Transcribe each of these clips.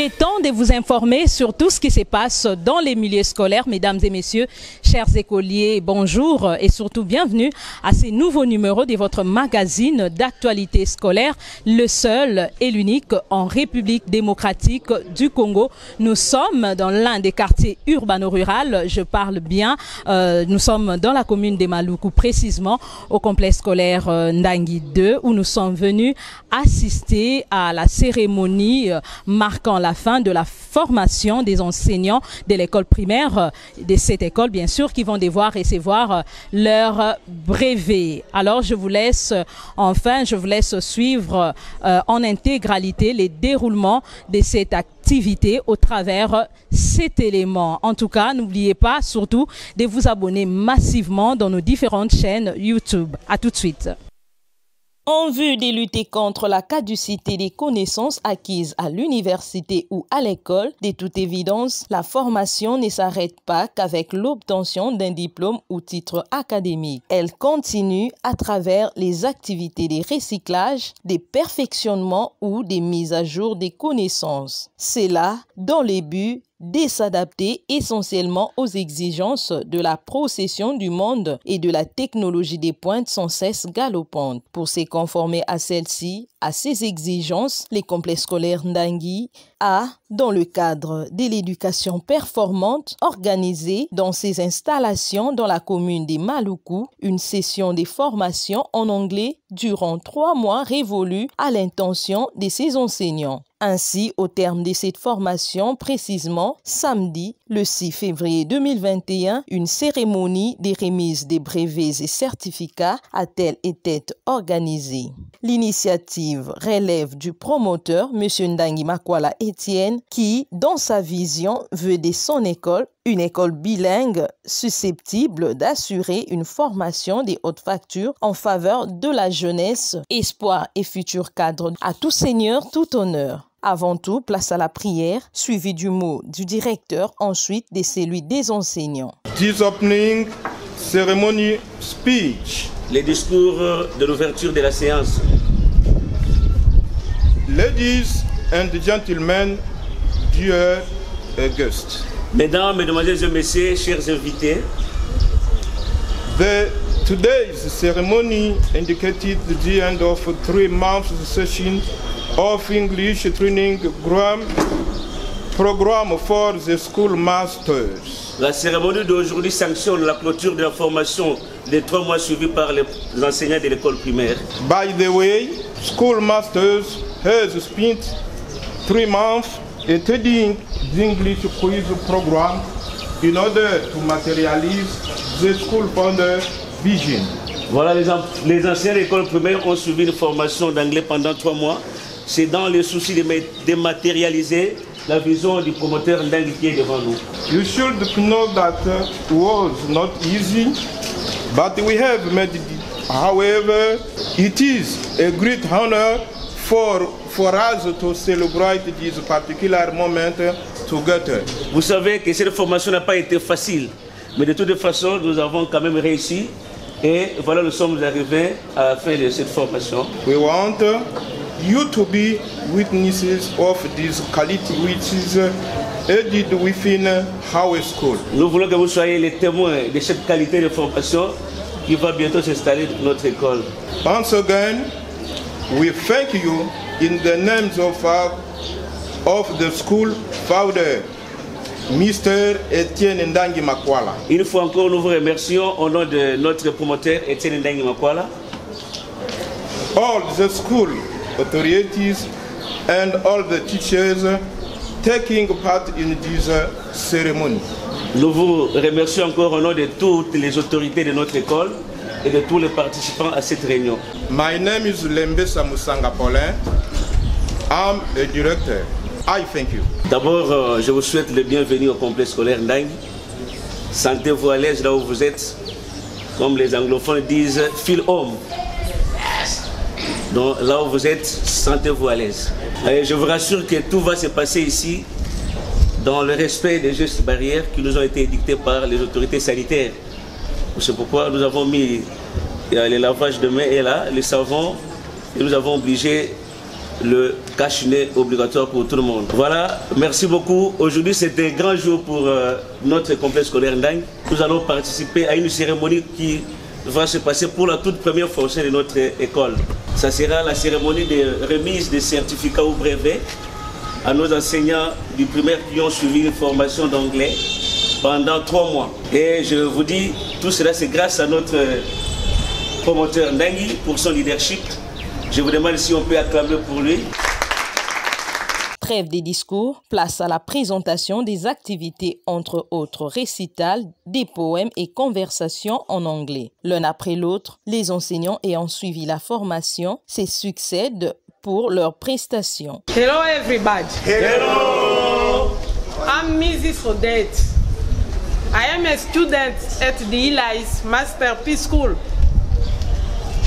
Il est temps de vous informer sur tout ce qui se passe dans les milieux scolaires. Mesdames et messieurs, chers écoliers, bonjour et surtout bienvenue à ce nouveau numéro de votre magazine d'actualité scolaire, le seul et l'unique en République démocratique du Congo. Nous sommes dans l'un des quartiers urbano-rural, je parle bien, nous sommes dans la commune de Maluku, précisément au complexe scolaire Ndangi 2, où nous sommes venus assister à la cérémonie marquant la fin de la formation des enseignants de l'école primaire, de cette école bien sûr, qui vont devoir recevoir leur brevet. Alors je vous laisse suivre en intégralité les déroulements de cette activité au travers cet élément. En tout cas, n'oubliez pas surtout de vous abonner massivement dans nos différentes chaînes YouTube. À tout de suite. En vue de lutter contre la caducité des connaissances acquises à l'université ou à l'école, de toute évidence, la formation ne s'arrête pas qu'avec l'obtention d'un diplôme ou titre académique. Elle continue à travers les activités de recyclage, des perfectionnements ou des mises à jour des connaissances. C'est là dans le but de s'adapter essentiellement aux exigences de la procession du monde et de la technologie des pointes sans cesse galopantes. Pour se conformer à celle-ci, à ces exigences, les complexes scolaires Ndangi a, dans le cadre de l'éducation performante, organisé dans ses installations dans la commune de Maluku, une session de formation en anglais durant 3 mois révolue à l'intention de ses enseignants. Ainsi, au terme de cette formation, précisément samedi, le 6 février 2021, une cérémonie de remise des brevets et certificats a-t-elle été organisée. L'initiative relève du promoteur, M. Ndangi Makwala Etienne, qui, dans sa vision, veut de son école une école bilingue susceptible d'assurer une formation de haute facture en faveur de la jeunesse, espoir et futur cadre. À tout seigneur, tout honneur. Avant tout, place à la prière, suivi du mot du directeur, ensuite de celui des enseignants. This opening ceremony speech. Les discours de l'ouverture de la séance. Ladies and gentlemen, dear guests. Mesdames, Mesdemoiselles et Messieurs, chers invités. Today's ceremony indicated the end of a 3-month session of English training program for the school masters. La cérémonie d'aujourd'hui sanctionne la clôture de la formation des 3 mois suivis par les enseignants de l'école primaire. By the way, school masters has spent 3 months attending the English quiz program in order to materialize the school founder vision. Voilà, les enseignants de l'école primaire ont suivi une formation d'anglais pendant 3 mois. C'est dans le souci de dématérialiser la vision du promoteur Ndangi qui est devant nous. You should know that was not easy, but we have made it. However, it is a great honor for us to celebrate this particular moment together. Vous savez que cette formation n'a pas été facile, mais de toute façon, nous avons quand même réussi. Et voilà, nous sommes arrivés à la fin de cette formation. We want you to be witnesses of this quality which is added within our school. Nous voulons que vous soyez les témoins de cette qualité de formation qui va bientôt s'installer dans notre école. Once again, we thank you in the names of the school founder, Mr. Etienne Ndangi Makwala. Une fois encore, nous vous remercions au nom de notre promoteur Etienne Ndangi Makwala. All the school authorities and all the teachers taking part in this ceremony. Nous vous remercions encore au nom de toutes les autorités de notre école et de tous les participants à cette réunion. My name is Lembesa Musanga Paulin. I'm a director. I thank you. D'abord, je vous souhaite le bienvenu au complexe scolaire Ndangi. Sentez-vous à l'aise là où vous êtes. Comme les anglophones disent, feel home. Donc là où vous êtes, sentez-vous à l'aise. Et je vous rassure que tout va se passer ici dans le respect des gestes barrières qui nous ont été édictés par les autorités sanitaires. C'est pourquoi nous avons mis le lavage de mains et là, le savon, et nous avons obligé le cache-nez obligatoire pour tout le monde. Voilà, merci beaucoup. Aujourd'hui, c'est un grand jour pour notre complexe scolaire Ndang. Nous allons participer à une cérémonie qui va se passer pour la toute première fois de notre école. Ça sera la cérémonie de remise des certificats ou brevets à nos enseignants du primaire qui ont suivi une formation d'anglais pendant 3 mois. Et je vous dis, tout cela c'est grâce à notre promoteur Ndangui pour son leadership. Je vous demande si on peut acclamer pour lui. Trêve des discours, place à la présentation des activités, entre autres récitals, des poèmes et conversations en anglais. L'un après l'autre, les enseignants ayant suivi la formation se succèdent pour leurs prestations. Hello everybody. Hello! I'm Mrs. Odette. I am a student at the Eli's Masterpiece School.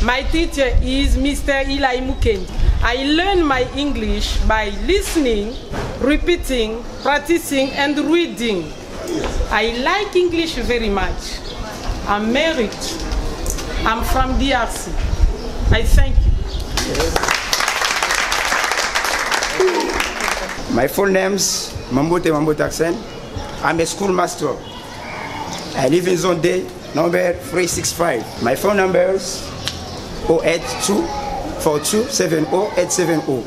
My teacher is Mr. Eli Mukendi. I learn my English by listening, repeating, practicing and reading. I like English very much. I'm married. I'm from DRC. I thank you. My full name's Mambote Mambotaksen. I'm a schoolmaster. I live in Zone D, number 365. My phone numbers 082 42 70 870.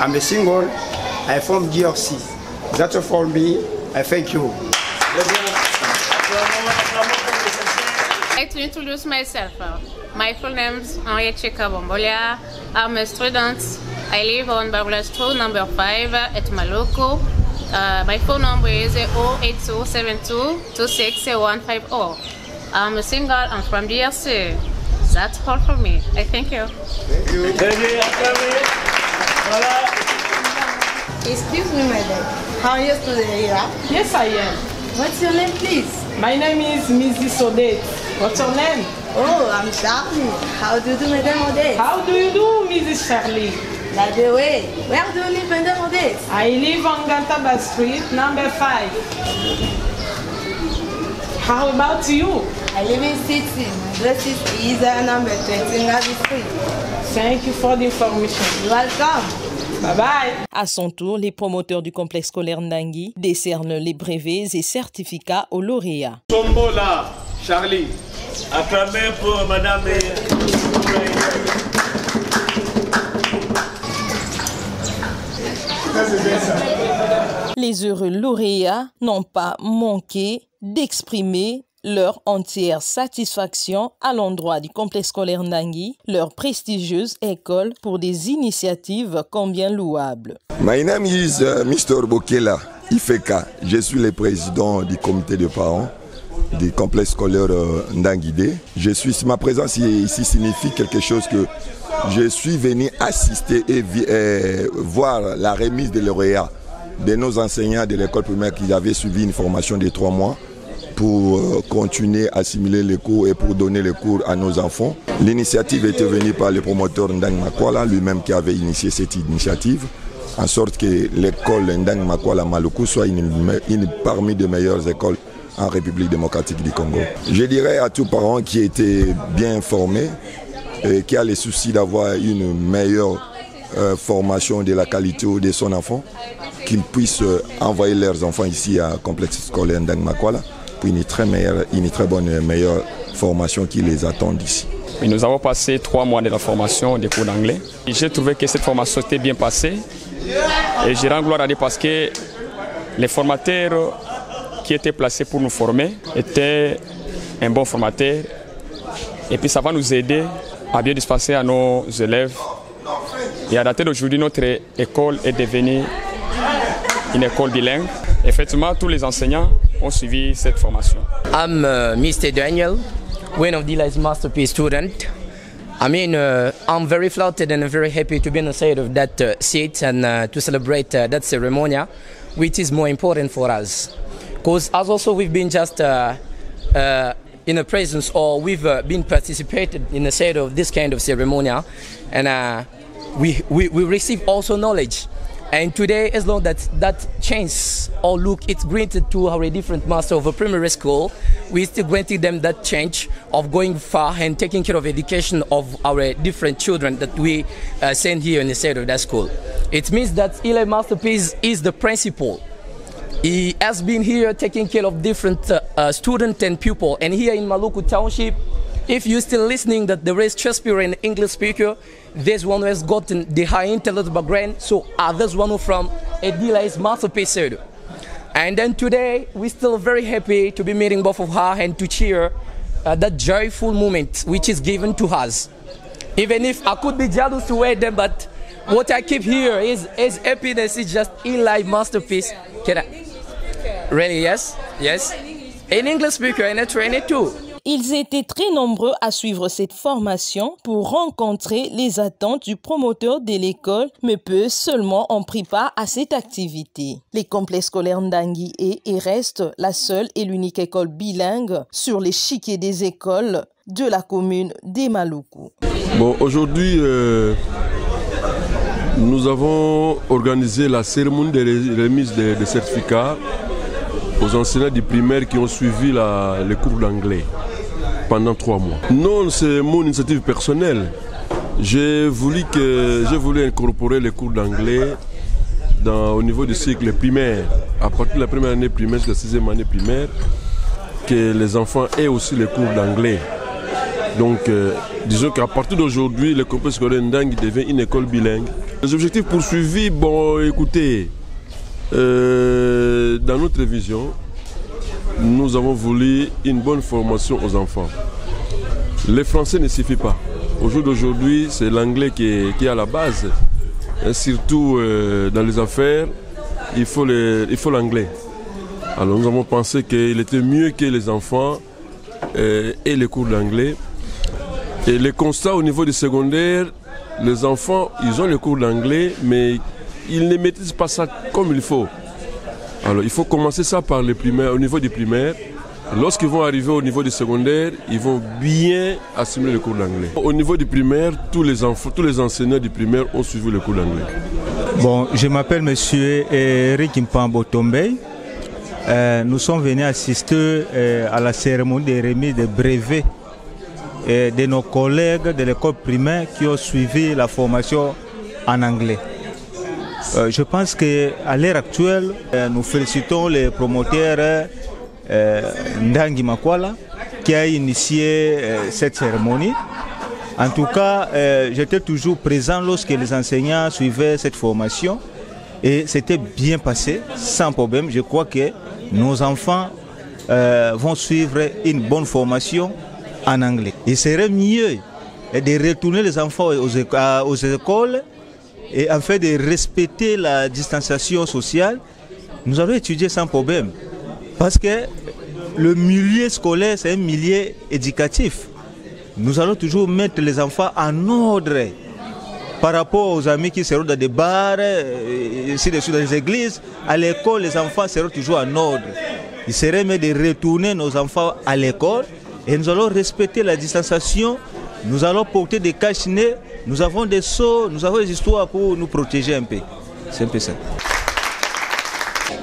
I'm a single. I from DRC. That's all for me. I thank you. I'd like to introduce myself. My full name is Henriette Chekabombolia. I'm a student. I live on Babula Street, number 5 at Maloko. My phone number is 08272260150. I'm a single. I'm from DRC. That's all for me. I thank you. Thank you. Excuse me, madam. How are you today here? Yes, I am. What's your name, please? My name is Mrs. Odette. What's your name? Oh, I'm Charlie. How do you do, Madame Odette? How do you do, Mrs. Charlie? By the way, where do you live, Madame Odette? I live on Gantaba Street, number 5. How about you? I live in City. My address is number 20 Ngavi Street. Thank you for the information. You're welcome. Bye bye. À son tour, les promoteurs du complexe scolaire Ndangui décernent les brevets et certificats aux lauréats. Tombola, Charlie. Acclamez pour Madame. Les heureux lauréats n'ont pas manqué d'exprimer leur entière satisfaction à l'endroit du complexe scolaire Ndangui, leur prestigieuse école, pour des initiatives combien louables. My name is Mr. Bokela Ifeka. Je suis le président du comité de parents du complexe scolaire Ndangui. Ma présence ici signifie quelque chose que je suis venu assister et voir la remise des lauréats de nos enseignants de l'école primaire qui avaient suivi une formation de 3 mois pour continuer à assimiler les cours et pour donner les cours à nos enfants. L'initiative était venue par le promoteur Ndang Makwala, lui-même qui avait initié cette initiative, en sorte que l'école Ndang Makwala Maloko soit une parmi les meilleures écoles en République démocratique du Congo. Je dirais à tous parents qui étaient bien formés et qui a le souci d'avoir une meilleure formation de la qualité de son enfant, qu'ils puissent envoyer leurs enfants ici à complexe scolaire Ndang Makwala pour une très bonne meilleure formation qui les attend ici. Et nous avons passé 3 mois de la formation des cours d'anglais. J'ai trouvé que cette formation était bien passée et je rends gloire à Dieu parce que les formateurs qui étaient placés pour nous former étaient un bon formateur et puis ça va nous aider à bien dispenser à nos élèves. Et à dater d'aujourd'hui, notre école est devenue une école bilingue. Effectivement, tous les enseignants ont suivi cette formation. I'm Mr. Daniel, one of Eli's Masterpiece student. I'm very flattered and very happy to be on the side of that seat and to celebrate that ceremony, which is more important for us. Because as also we've been just in the presence or we've been participated in the side of this kind of ceremony, and we receive also knowledge And today, as long as that change or look it's granted to our different masters of a primary school, we still granting them that change of going far and taking care of education of our different children that we send here in the state of that school. It means that Eli Masterpiece is the principal. He has been here taking care of different students and pupils. And here in Maluku Township, if you're still listening that there is Shakespeare and English speaker, there's one who has gotten the high intellect background, so others one who from Eli's Masterpiece. And then today, we're still very happy to be meeting both of her and to cheer that joyful moment which is given to us. Even if I could be jealous to wear them, but what I keep here is happiness is just Eli Masterpiece. Can I? Really, yes? Yes? In English speaker, and I train it too. Ils étaient très nombreux à suivre cette formation pour rencontrer les attentes du promoteur de l'école, mais peu seulement ont pris part à cette activité. Les complexes scolaires Ndangui et reste la seule et l'unique école bilingue sur l'échiquier des écoles de la commune des Maluku. Bon, aujourd'hui, nous avons organisé la cérémonie de remise des certificats aux enseignants du primaire qui ont suivi les cours d'anglais pendant 3 mois. Non, c'est mon initiative personnelle. J'ai voulu incorporer les cours d'anglais au niveau du cycle primaire, à partir de la première année primaire jusqu'à la 6e année primaire, que les enfants aient aussi les cours d'anglais. Donc, disons qu'à partir d'aujourd'hui, le complexe scolaire Ndangui devient une école bilingue. Les objectifs poursuivis, bon, écoutez, dans notre vision, nous avons voulu une bonne formation aux enfants. Le français ne suffit pas. Au jour d'aujourd'hui, c'est l'anglais qui est à la base. Et surtout dans les affaires, il faut l'anglais. Alors nous avons pensé qu'il était mieux que les enfants aient les cours d'anglais. Et les constats au niveau du secondaire, les enfants, ils ont les cours d'anglais, mais ils ne maîtrisent pas ça comme il faut. Alors il faut commencer ça par les primaires, au niveau des primaires. Lorsqu'ils vont arriver au niveau du secondaire, ils vont bien assimiler le cours d'anglais. Au niveau du primaire, tous les enseignants du primaire ont suivi le cours d'anglais. Bon, je m'appelle monsieur Eric Mpambo Tombey. Nous sommes venus assister à la cérémonie de remise des brevets de nos collègues de l'école primaire qui ont suivi la formation en anglais. Je pense qu'à l'heure actuelle, nous félicitons les promoteurs Ndangui Makwala qui a initié cette cérémonie. En tout cas, j'étais toujours présent lorsque les enseignants suivaient cette formation et c'était bien passé, sans problème. Je crois que nos enfants vont suivre une bonne formation en anglais. Il serait mieux de retourner les enfants aux écoles et en fait de respecter la distanciation sociale. Nous allons étudier sans problème parce que le milieu scolaire, c'est un milieu éducatif. Nous allons toujours mettre les enfants en ordre par rapport aux amis qui seront dans des bars, ici dans les églises. À l'école, les enfants seront toujours en ordre. Il serait mieux de retourner nos enfants à l'école et nous allons respecter la distanciation. Nous allons porter des cache-nez, nous avons des seaux, nous avons des histoires pour nous protéger un peu. C'est un peu ça.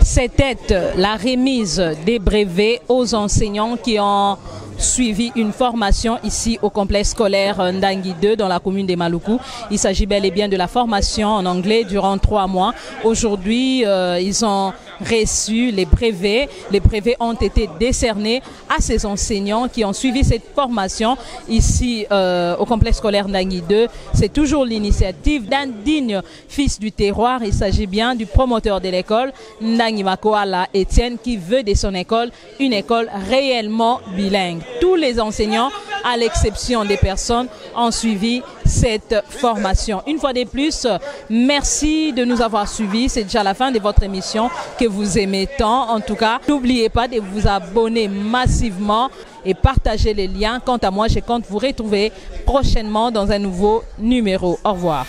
C'était la remise des brevets aux enseignants qui ont suivi une formation ici au complexe scolaire Ndangui 2 dans la commune des Maluku. Il s'agit bel et bien de la formation en anglais durant 3 mois. Aujourd'hui, ils ont reçu les brevets. Les brevets ont été décernés à ces enseignants qui ont suivi cette formation ici au complexe scolaire Ndangui 2. C'est toujours l'initiative d'un digne fils du terroir. Il s'agit bien du promoteur de l'école, Ndangui Makwala Etienne, qui veut de son école une école réellement bilingue. Tous les enseignants, à l'exception des personnes, ont suivi cette formation. Une fois de plus, merci de nous avoir suivis. C'est déjà la fin de votre émission que vous aimez tant. En tout cas, n'oubliez pas de vous abonner massivement et partager les liens. Quant à moi, je compte vous retrouver prochainement dans un nouveau numéro. Au revoir.